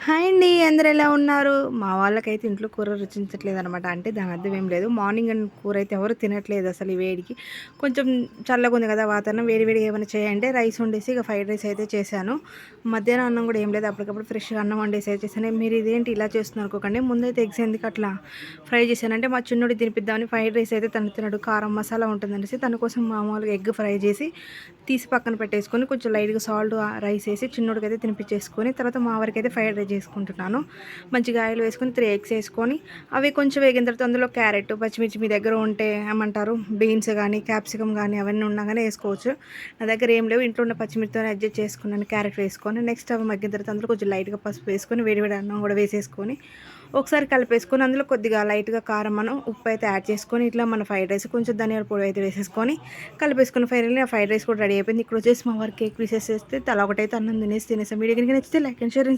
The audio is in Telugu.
హాయ్ అండి. అందరూ ఎలా ఉన్నారు? మా వాళ్ళకైతే ఇంట్లో కూర రుచించట్లేదనమాట. అంటే దాని అర్థం ఏం లేదు. మార్నింగ్ కూర అయితే ఎవరు తినట్లేదు అసలు ఈ వేడికి. కొంచెం చల్లగుంది కదా వాతావరణం. వేడి వేడిగా ఏమైనా చేయంటే రైస్ వండేసి ఇక ఫ్రైడ్ రైస్ అయితే చేశాను. మధ్యాహ్నం అన్నం కూడా ఏం లేదు. అప్పటికప్పుడు ఫ్రెష్‌గా అన్నం వండేసి అయితే చేశాను. మీరు ఇదేంటి ఇలా చేస్తున్నారు అనుకోకండి. ముందైతే ఎగ్స్ ఎందుకు అట్లా ఫ్రై చేశానంటే మా చిన్నోడికి తినిపిద్దామని ఫ్రైడ్ రైస్ అయితే తను తినడు. కారం మసాలా ఉంటుందనేసి తన కోసం మామూలుగా ఎగ్ ఫ్రై చేసి తీసి పక్కన పెట్టేసుకొని కొంచెం లైట్‌గా సాల్ట్ రైస్ ఏసి చిన్నోడికైతే తినిపించేసుకొని తర్వాత మా వారికైతే ఫ్రైడ్ రైస్ చేసుకుంటున్నాను. మంచిగా ఆయిల్ వేసుకొని 3 ఎగ్స్ ఏసుకొని అవి కొంచెం వేగిన తర్వాత అందులో క్యారెట్, పచ్చిమిర్చి మీ దగ్గర ఉంటే ఏమంటారు బీన్స్ గానీ, క్యాప్సికమ్ గానీ అవన్నీ ఉన్నా గానీ ఏసుకోవచ్చు. నా దగ్గర ఏం లేవు. ఇంట్లో ఉన్న పచ్చిమిర్చితోనే అడ్జస్ట్ చేసుకున్నాను. క్యారెట్ వేసుకొని నెక్స్ట్ అవి మగ్గిన తర్వాత అందులో కొంచెం లైట్‌గా పసుపు వేసుకొని వేడి వేడి అన్నం కూడా వేసేసుకొని ఒకసారి కలిపేసుకొని అందులో కొద్దిగా లైట్‌గా కారం ఉప్పు అయితే యాడ్ చేసుకొని ఇట్లా మన ఫ్రైడ్ రైస్ కొంచెం ధనియాల పొడి అయితే వేసేసుకొని కలిపేసుకుని ఫైనల్లీ ఆ ఫ్రైడ్ రైస్ కూడా రెడీ అయిపోయింది. ఇక్కడొచ్చేసి మా వారు కేక్ పీసెస్ చేస్తే తలా ఒకటైతే అన్నం తినేసాం. వీడియో గనుక నచ్చితే లైక్ అండ్ షేర్